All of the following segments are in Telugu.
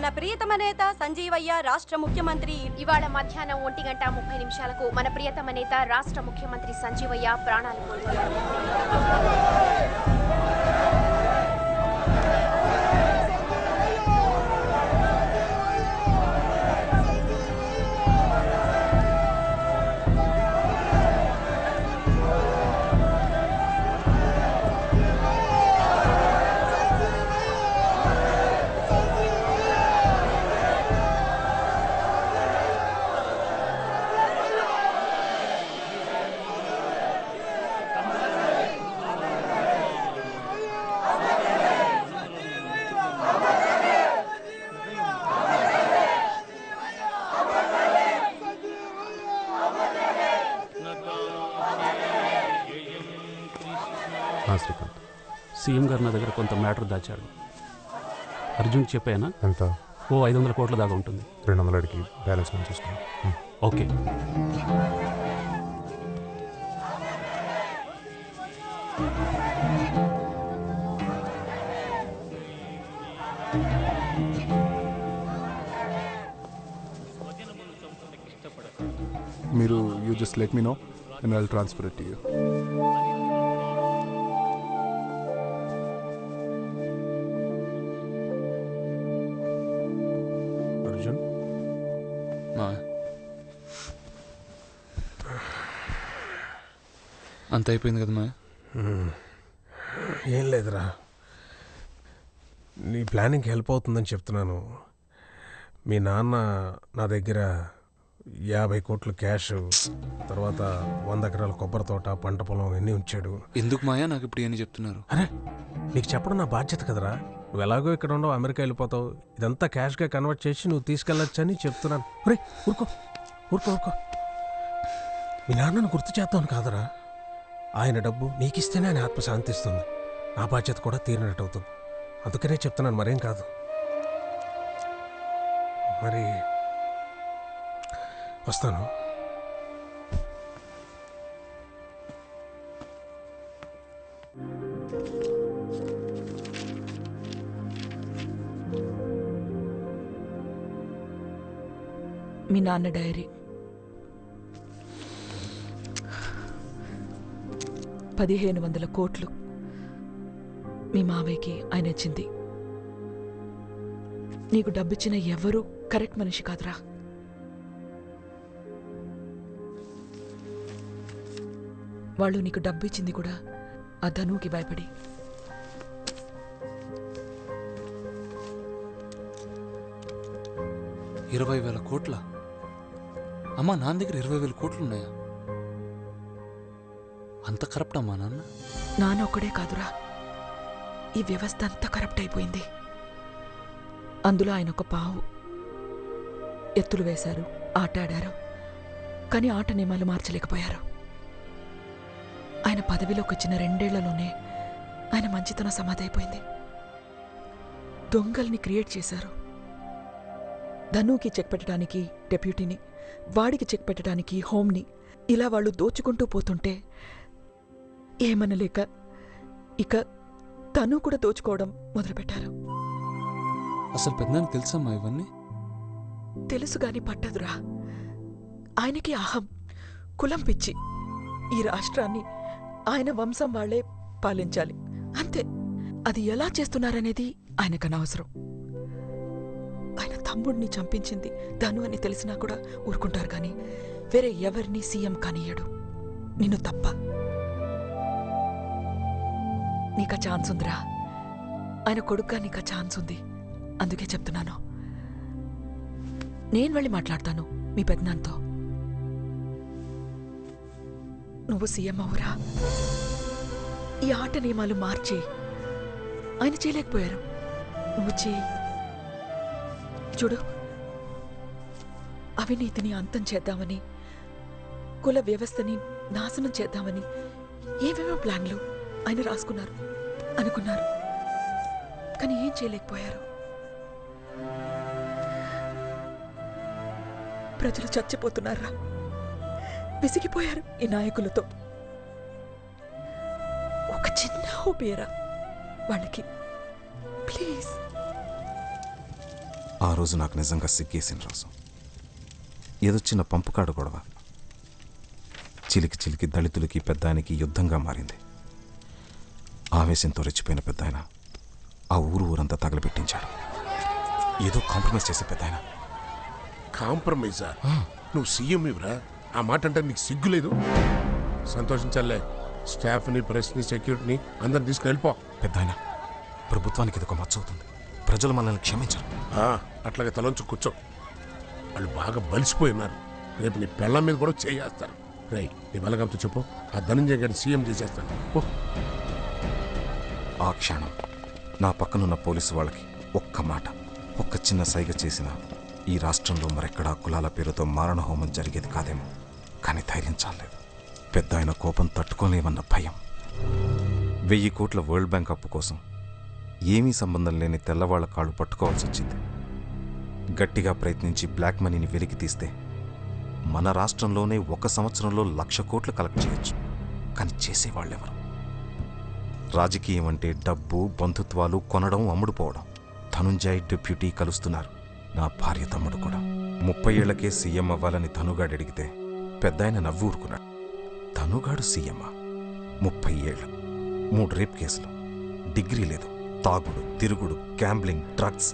మన ప్రియతమ నేత సంజీవయ్య రాష్ట్ర ముఖ్యమంత్రి ఇవాళ మధ్యాహ్నం 1:30 మన ప్రియతమ నేత రాష్ట్ర ముఖ్యమంత్రి సంజీవయ్య ప్రాణాలు కోల్పోయారు. శ్రీకాంత్, సీఎం గారు నా దగ్గర కొంత మ్యాటర్ దాచాడు. అర్జున్కి చెప్పానా? ఎంత? 500 కోట్ల దాకా ఉంటుంది. 200 అడిగి బ్యాలెన్స్ మనం చూసుకున్నాం. ఓకే. మీరు you just let me know and I'll transfer it to you. Arjun, అంత అయిపోయింది కదా మా? ఏం లేదురా, నీ ప్లానింగ్కి హెల్ప్ అవుతుందని చెప్తున్నాను. మీ నాన్న నా దగ్గర 50 కోట్లు క్యాష్, తర్వాత 100 ఎకరాల కొబ్బరి తోట, పంట పొలం అన్నీ ఉంచాడు. ఎందుకు మాయా నాకు ఇప్పుడు ఏమని చెప్తున్నారు? అరే, నీకు చెప్పడం నా బాధ్యత కదరా. నువ్వు ఎలాగో ఇక్కడ ఉండవు, అమెరికా వెళ్ళిపోతావు. ఇదంతా క్యాష్గా కన్వర్ట్ చేసి నువ్వు తీసుకెళ్ళొచ్చని చెప్తున్నాను. ఒరే ఊరుకో ఊరుకో ఊరుకో. మీ నాన్నను గుర్తు చేద్దామని కాదరా, ఆయన డబ్బు నీకిస్తేనే ఆయన ఆత్మ శాంతిస్తుంది. నా బాధ్యత కూడా తీరినట్టు అవుతుంది. అందుకనే చెప్తున్నాను, మరేం కాదు. మరి వస్తాను. మీ నాన్న డైరీ. 1500 కోట్లు మీ మావయ్యకి ఆయన ఇచ్చింది. నీకు డబ్బిచ్చిన ఎవరూ కరెక్ట్ మనిషి కాదురా. వాళ్ళు నీకు డబ్బు ఇచ్చింది కూడా ఆ ధనుకి భయపడి. ఇరవై 20,000 కోట్ల? అమ్మా, నాన్న దగ్గర 20,000 కోట్లు ఉన్నాయా? అంత కరప్ట్ అమ్మా నాన్న? నాన్న ఒక్కడే కాదురా, ఈ వ్యవస్థ అంతా కరప్ట్ అయిపోయింది. అందులో ఆయన ఒక పావు. ఎత్తులు వేశారు, ఆట ఆడారు, కానీ ఆట నియమాలు మార్చలేకపోయారు. ఆయన పదవిలోకి వచ్చిన 2 ఏళ్లలోనే ఆయన మంచితనం సమాధైపోయింది. దొంగల్ని క్రియేట్ చేశారు. ధనుకి చెక్ పెట్టడానికి డెప్యూటీని, వాడికి చెక్ పెట్టడానికి హోమ్ని, ఇలా వాళ్ళు దోచుకుంటూ పోతుంటే ఏమనలేక ఇక తను కూడా దోచుకోవడం మొదలుపెట్టారు. అసలు పెద్దనానికి తెలుసమ్మా ఇవన్నీ? తెలుసుగాని పట్టదురా. ఆయనకి అహం, కులం పిచ్చి. ఈ రాష్ట్రాన్ని ఆయన వంశం వాళ్లే పాలించాలి, అంతే. అది ఎలా చేస్తున్నారనేది ఆయనకనవసరం. ఆయన తమ్ముడిని చంపించింది ధను అని తెలిసినా కూడా ఊరుకుంటారు కానీ వేరే ఎవరిని సీఎం కానియ్యడు, నిన్ను తప్ప. నీకా ఛాన్స్ ఉందిరా, ఆయన కొడుగ్గా నీకా ఛాన్స్ ఉంది. అందుకే చెప్తున్నాను. నేను వెళ్ళి మాట్లాడతాను మీ పెద్దనాన్నతో. నువ్వు సీఎం అవురా. ఈ ఆట నియమాలు మార్చి. ఆయన చేయలేకపోయారు, నువ్వు చేయి. చూడు, అవినీతిని అంతం చేద్దామని, కుల వ్యవస్థని నాశనం చేద్దామని ఏవేవో ప్లాన్లు ఆయన రాసుకున్నారు, అనుకున్నారు. కానీ ఏం చేయలేకపోయారు. ప్రజలు చచ్చిపోతున్నారా, విసిగిపోయారు ఈ నాయకులతో. ఒక చిన్న ఊపిరా వాళ్ళకి, ప్లీజ్. ఆ రోజు నాకు నిజంగా సిగ్గేసిన రోజు. ఏదో చిన్న పంపుకాడు గొడవ చిలికి చిలికి దళితులకి పెద్దాయనకి యుద్ధంగా మారింది. ఆవేశంతో రెచ్చిపోయిన పెద్దాయన ఆ ఊరంతా తగలబెట్టించాడు. ఏదో కాంప్రమైజ్ చేసే పెద్దాయన. కాంప్రమైజా? నువ్వు సీఎం ఇవ్వరా? ఆ మాట అంటే నీకు సిగ్గులేదు? సంతోషించాలే. స్టాఫ్ని, ప్రెస్ని, సెక్యూరిటీని అందరిని తీసుకుని వెళ్ళిపో. పెద్దాయన, ప్రభుత్వానికి ఇదొక మచ్చవుతుంది. ప్రజలు మనల్ని క్షమించరు. అట్లాగే తలంచు కూర్చో. వాళ్ళు బాగా బలిసిపోయి ఉన్నారు. రేపు నీ పెళ్ళం మీద కూడా చేయేస్తారు. రై, నీ బలగంతో చెప్పు, ఆ ధనంజయ్ గారిని సీఎం చేసేస్తాను. ఆ క్షణం నా పక్కనున్న పోలీసు వాళ్ళకి ఒక్క మాట, ఒక్క చిన్న సైగ చేసిన ఈ రాష్ట్రంలో మరెక్కడా కులాల పేరుతో మారణహోమం జరిగేది కాదేమో. కానీ ధైర్యం చాలేదు. పెద్ద ఆయన కోపం తట్టుకోలేమన్న భయం. 1000 కోట్ల వరల్డ్ బ్యాంక్ అప్పు కోసం ఏమీ సంబంధం లేని తెల్లవాళ్ల కాళ్ళు పట్టుకోవాల్సి వచ్చింది. గట్టిగా ప్రయత్నించి బ్లాక్ మనీని వెలికి తీస్తే మన రాష్ట్రంలోనే 1 సంవత్సరంలో 1,00,000 కోట్లు కలెక్ట్ చేయొచ్చు. కానీ చేసేవాళ్ళెవరు? రాజకీయం అంటే డబ్బు, బంధుత్వాలు, కొనడం, అమ్ముడుపోవడం. ధనుంజయ్ డిప్యూటీ కలుస్తున్నారు. నా భార్య తమ్ముడు కూడా. 30 ఏళ్లకే సీఎం అవ్వాలని ధనుగాడు అడిగితే పెద్దాయన నవ్వు ఊరుకున్నాడు. ధనుగాడు సీఎమ్మా? 30 ఏళ్ళు, 3 రేప్ కేసులు, డిగ్రీ లేదు, తాగుడు, తిరుగుడు, గ్యాంబ్లింగ్, డ్రగ్స్.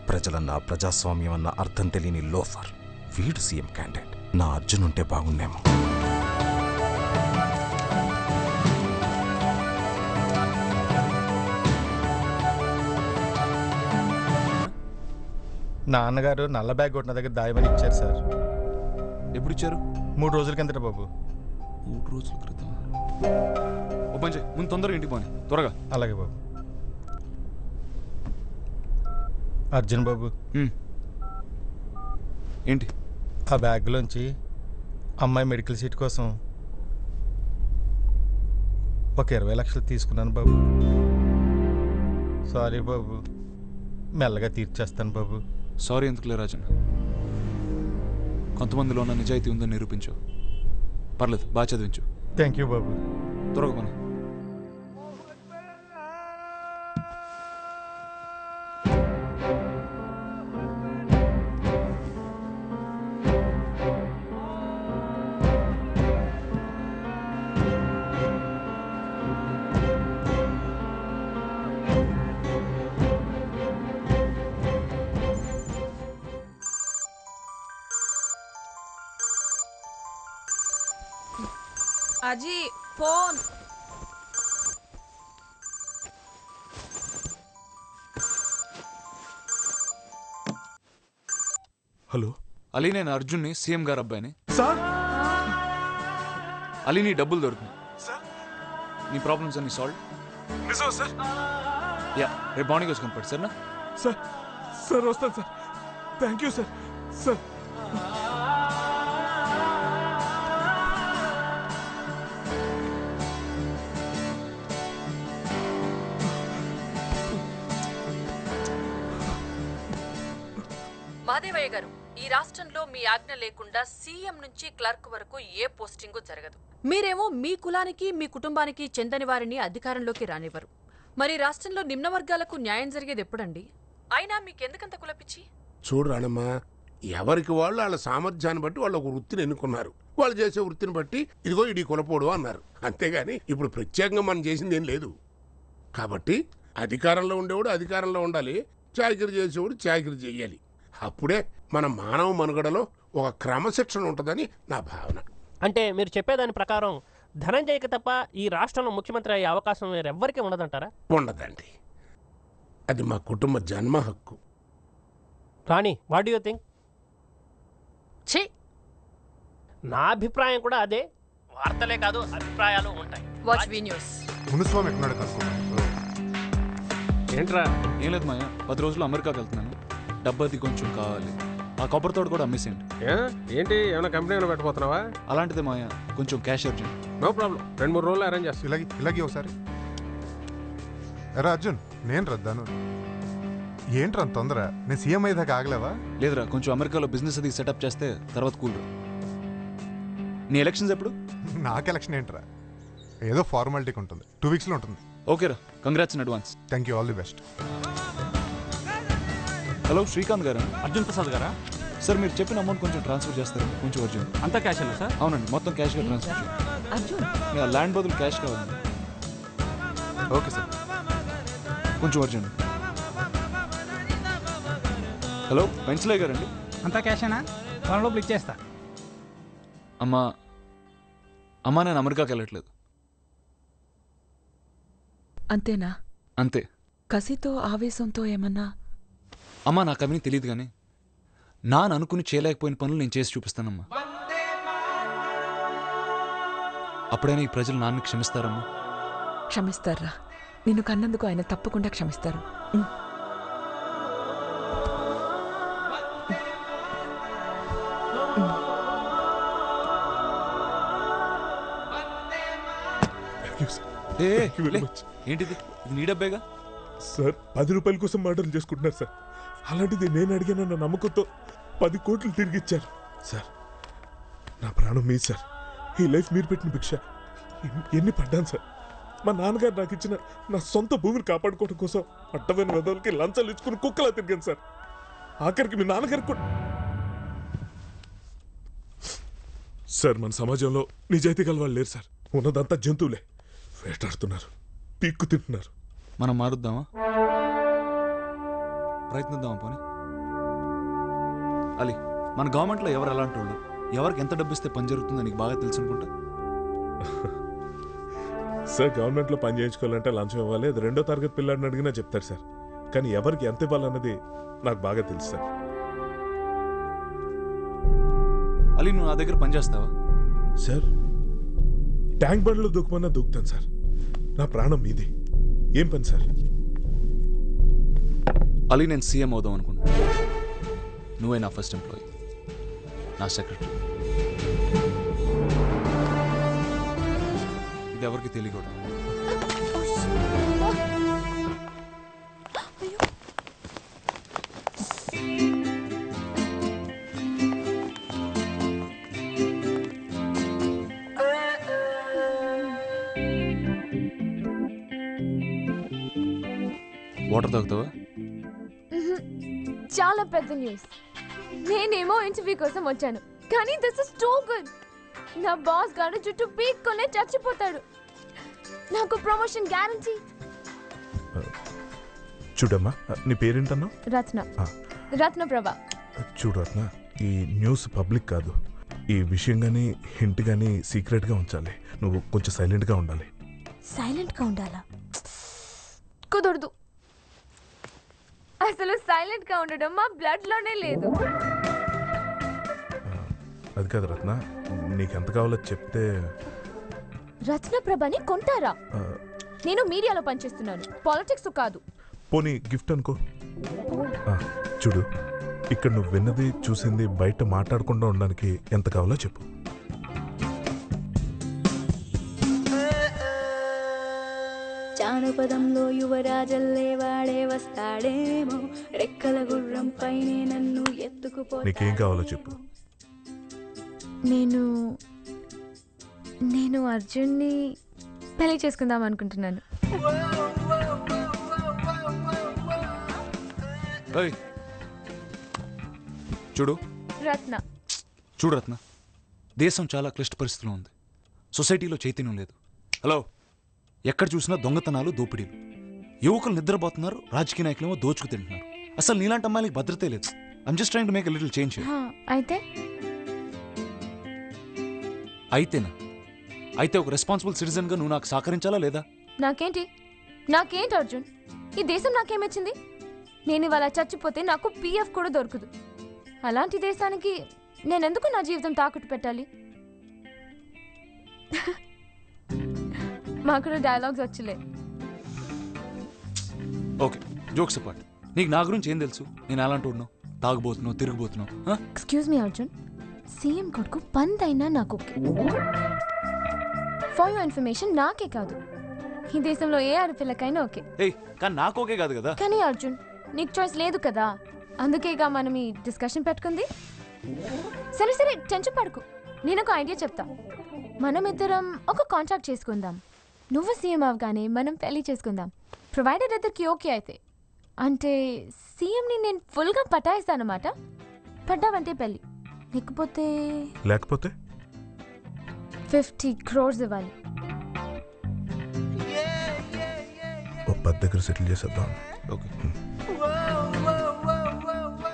ప్రజలన్నా ప్రజాస్వామ్యం అన్న అర్థం తెలియని లోఫర్. వీడు సీఎం క్యాండిడేట్. నా అర్జున్ ఉంటే బాగుండేమో. నాన్నగారు నల్ల బ్యాగ్ కొట్టిన దగ్గర దాయమని ఇచ్చారు సార్. ఎప్పుడు ఇచ్చారు? 3 రోజుల కిందట బాబు. 3 రోజుల క్రితం. ఓ పని చేయి, ముందు తొందరగా ఇంటికి పోని, త్వరగా. అలాగే బాబు. అర్జున్ బాబు, ఏంటి? ఆ బ్యాగ్లోంచి అమ్మాయి మెడికల్ సీట్ కోసం ఒక 20 లక్షలు తీసుకున్నాను బాబు. సారీ బాబు, మెల్లగా తీర్చేస్తాను బాబు. సారీ ఎందుకులే రాజన్, కొంతమందిలో ఉన్న నిజాయితీ ఉందని నిరూపించు. పర్లేదు, బాగా చదివించు. థ్యాంక్ యూ బాబు. త్వరగా పని. అజీ ఫోన్. హలో అలీ, నేను అర్జున్ని, సీఎం గారు అబ్బాయిని. సార్, అలీ నీ డబ్బులు దొరికినాయి. నీ ప్రాబ్లమ్స్ అన్ని సాల్వ్. నిజం సార్? యా, రేపు మార్నింగ్ వచ్చి కనపడు సరేనా? సార్ సార్ వస్తాను sir. Thank you sir. Sir Madevayya garu, ఈ రాష్ట్రంలో మీ ఆజ్ఞ లేకుండా సీఎం నుంచి క్లర్క్ వరకు ఏ పోస్టింగు జరగదు. మీరేమో మీ కులానికి, మీ కుటుంబానికి చెందని వారిని అధికారంలోకి రానివ్వరు. మరి రాష్ట్రంలో నిమ్న వర్గాలకు న్యాయం జరిగేది ఎప్పుడండి? అయినా మీకెందుకంత కులపిచ్చి? చూడు రాణమ్మా, ఎవరికి వాళ్ళు వాళ్ళ సామర్థ్యాన్ని బట్టి వాళ్ళు ఒక వృత్తిని ఎన్నుకున్నారు. వాళ్ళు చేసే వృత్తిని బట్టి ఇదిగో ఇడి కులపోడు అన్నారు. అంతేగాని ఇప్పుడు ప్రత్యేకంగా మనం చేసింది ఏం లేదు. కాబట్టి అధికారంలో ఉండేవాడు అధికారంలో ఉండాలి, చాకిరీ చేసేవాడు చాకిరీ చెయ్యాలి. అప్పుడే మన మానవ మనుగడలో ఒక క్రమశిక్షణ ఉంటుందని నా భావన. అంటే మీరు చెప్పేదాని ప్రకారం ధనంజయ్కి తప్ప ఈ రాష్ట్రంలో ముఖ్యమంత్రి అయ్యే అవకాశం వేరెవ్వరికీ ఉండదంటారా? ఉండదండి, అది మా కుటుంబ జన్మ హక్కు. రాణి, వాట్ డూ యూ థింక్? ఛీ, నా అభిప్రాయం కూడా అదే. వార్తలే కాదు, అభిప్రాయాలు ఉంటాయి. వాచ్ వి న్యూస్. మునుస్వామి ఎక్కడున్నాడు కనుక్కున్నాను. ఏంట్రా? ఏం లేదు మాయా, 10 రోజులు అమెరికాకి వెళ్తున్నాను. డబ్బది కొంచెం కావాలి. ఆ కొబ్బరి తోడు కూడా అమ్మేసేయండి. ఏంటి, ఏమైనా కంపెనీ పెట్టబోతున్నావా? అలాంటిదే మాయా, కొంచెం క్యాష్ అర్జెంట్. నో ప్రాబ్లం, 2-3 రోజులు అరేంజ్ చేస్తాను. ఇలాగే ఒకసారి. ఎరా అర్జున్, నేను రద్దాను. ఏంట్రా తొందర? నేను సీఎం అయ్యేదాకా ఆగలేవా? లేదురా, కొంచెం అమెరికాలో బిజినెస్ అది సెటప్ చేస్తే తర్వాత కూల్రా. నీ ఎలక్షన్స్ ఎప్పుడు? నాకు ఎలక్షన్ ఏంట్రా, ఏదో ఫార్మాలిటీకి ఉంటుంది. 2 వీక్స్లో ఉంటుంది. ఓకేరా, congrats in advance. Thank you, all the best. Hello Srikanth గారా? అర్జున్ ప్రసాద్ గారా? సార్ మీరు చెప్పిన అమౌంట్ కొంచెం ట్రాన్స్ఫర్ చేస్తారు కొంచెం అర్జున్. అంతా క్యాష్ అయినా సార్? అవునండి, మొత్తం క్యాష్గా ట్రాన్స్ఫర్ చేయండి. ల్యాండ్ బదులు క్యాష్ కావాలండి. ఓకే సార్, కొంచెం అర్జున్. హలో వెంచలయ్య గారండి? అంతా క్యాషేనా? వాళ్ళ లోపల ఇచ్చేస్తా. అమ్మా నేను అమెరికాకి వెళ్ళట్లేదు. అంతేనా? అంతే. కసితో ఆవేశంతో ఏమన్నా? అమ్మా నాకు అవన్నీ తెలియదు కానీ నాన్న అనుకుని చేయలేకపోయిన పనులు నేను చేసి చూపిస్తానమ్మా. అప్పుడైనా ఈ ప్రజలు నాన్నని క్షమిస్తారమ్మా? క్షమిస్తారా? నిన్ను కన్నందుకు ఆయన తప్పకుండా క్షమిస్తారు. ఏంటిది? ఇది నీ డబ్బేగా సార్. 10 రూపాయల కోసం మర్డర్లు చేసుకుంటున్నారు సార్. అలాంటిది నేను అడిగానన్న నమ్మకంతో 10 కోట్లు తిరిగిచ్చారు సార్. నా ప్రాణం మీ సార్. ఈ లైఫ్ మీరు పెట్టిన భిక్ష. ఎన్ని పడ్డాను సార్. మా నాన్నగారు నాకు ఇచ్చిన నా సొంత భూమిని కాపాడుకోవడం కోసం అడ్డమైన వెదవులకి లంచాలు ఇచ్చుకుని కుక్కలా తిరిగాను సార్. ఆఖరికి మీ నాన్నగారికి కూడా. సార్ మన సమాజంలో నిజాయితీ గల వాళ్ళు లేరు సార్. ఉన్నదంతా జంతువులే. వేటాడుతున్నారు, పీక్కు తింటున్నారు. మనం మారుద్దామా? ప్రయత్నిద్దామా పోనీ? అలీ, మన గవర్నమెంట్లో ఎవరు ఎలాంటి వాళ్ళు, ఎవరికి ఎంత డబ్బు ఇస్తే పని జరుగుతుందో నీకు బాగా తెలుసు అనుకుంటా. సార్ గవర్నమెంట్లో పని చేయించుకోవాలంటే లంచం ఇవ్వాలి. అది 2వ తరగతి పిల్లాడిని అడిగినా చెప్తారు సార్. కానీ ఎవరికి ఎంత ఇవ్వాలన్నది నాకు బాగా తెలుసు సార్. అలీ, నువ్వు నా దగ్గర పని చేస్తావా? సార్ ట్యాంక్ బండ్లో దూకమన్నా దూకుతాను సార్. నా ప్రాణం మీది. ఏం పని సార్? అలీ, నేను సీఎం అవుదాం అనుకుంటా. నువ్వే నా ఫస్ట్ ఎంప్లాయీ, నా సెక్రటరీ. ఇది ఎవరికి తెలియకూడదు. వాటర్ తాగుతావా? చాలా పెద్ద న్యూస్. నేనేమో ఇంటర్వ్యూ కోసం వచ్చాను, కానీ దిస్ ఇస్ టూ గుడ్. నా బాస్ గారు జుట్టు పీక్కొనే చచ్చిపోతాడు. నాకు ప్రమోషన్ గ్యారంటీ. చూడమ్మా, నీ పేరేంటన్నా? రత్న. రత్నప్రభ. చూడు రత్న, ఈ న్యూస్ పబ్లిక్ కాదు. ఈ విషయం కానీ హింట్ కానీ సీక్రెట్గా ఉంచాలి. నువ్వు కొంచెం సైలెంట్గా ఉండాలి. సైలెంట్గా ఉండాలా? కుదరదు. అసలు సైలెంట్ గా ఉండడం మా బ్లడ్ లోనే లేదు. అది కాదు రత్న, నీకెంత కావాలో చెప్తే. రత్నప్రభని కొంటారా? నేను మీడియాలో పనిచేస్తున్నాను, పాలిటిక్స్ కాదు. పోనీ గిఫ్ట్ అనుకో. చూడు, ఇక్కడ నువ్వు విన్నది చూసింది బయట మాట్లాడకుండా ఉండడానికి ఎంత కావాలో చెప్పు. జానపదంలో యువరాజల్లే వాడే వస్తాడేమో, రెక్కల గుర్రం పైనే నన్ను ఎత్తుకుపో. నీకేం కావాలో చెప్పు. నేను అర్జున్ని పెళ్లి చేసుకుందాం అనుకుంటున్నాను. చూడు రత్న. చూడు రత్న, దేశం చాలా క్లిష్ట పరిస్థితిలో ఉంది. సొసైటీలో చైతన్యం లేదు. హలో, ఎక్కడ చూసినా దొంగతనాలు, దోపిడీలు. యువకులు నిద్రపోతున్నారు, రాజకీయ నాయకులేమో దోచుకు తింటున్నారు. అసలు నీలాంటి అమ్మాయిలకి భద్రతే లేదు. I'm just trying to make a little change. అయితే ఒక రెస్పాన్సిబుల్ సిటిజన్ గా నువ్వు నాకు సహకరించాలా లేదా? నాకేంటి అర్జున్, ఈ దేశం నాకేమిచ్చింది? నేను ఇవాళ చచ్చిపోతే నాకు పిఎఫ్ కూడా దొరకదు. అలాంటి దేశానికి నేనెందుకు నా జీవితం తాకట్టు పెట్టాలి? మాకు డైలాగ్స్ వచ్చలే. Okay, jokes apart. నీకు నా గురించి ఏం తెలుసు? నేను అలాంటి ఉన్నావు, తాగుబోతున్నావు, తిరిగిపోతున్నావు. ఎక్స్క్యూజ్ మీ అర్జున్, సీఎం కొడుకు పందైనా నాకు ఫర్ యువర్ ఇన్ఫర్మేషన్ నాకే కాదు, ఈ దేశంలో ఏ ఆడపిల్లకైనా ఓకే. కానీ నాకు ఓకే కాదు కదా. కానీ అర్జున్, నీకు చాయిస్ లేదు కదా, అందుకేగా మనం ఈ డిస్కషన్ పెట్టుకుంది. సరే సరే, టెన్షన్ పడుకు. నేను ఒక ఐడియా చెప్తా. మనం ఇద్దరం ఒక కాంట్రాక్ట్ చేసుకుందాం. నువ్వు సీఎం అవగానే మనం పెళ్లి చేసుకుందాం, ప్రొవైడర్ ఇద్దరికి ఓకే అయితే. అంటే సీఎంని నేను ఫుల్గా పటాయిస్తానమాట. పడ్డావంటే పెళ్ళి, లేకపోతే 50 crores ఇవ్వాలి. ఓ 10 దగ్గర సెటిల్ చేసేద్దాం. ఓకే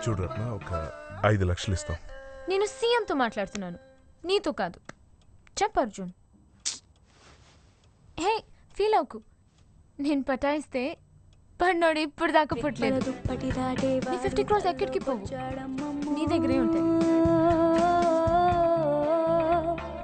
చూడు రత్న, ఒక 5 లక్షలు ఇస్తాం. నేను సీఎంతో మాట్లాడుతున్నాను, నీతో కాదు. చెప్పు అర్జున్. హే ఫీల్ అవుకు, నేను పటాయిస్తే పన్నోడు ఇప్పుడు దాకా పుట్టలేదు. నీ 50 crores ఎక్కడికి పోవు, నీ దగ్గరే ఉంటాయి.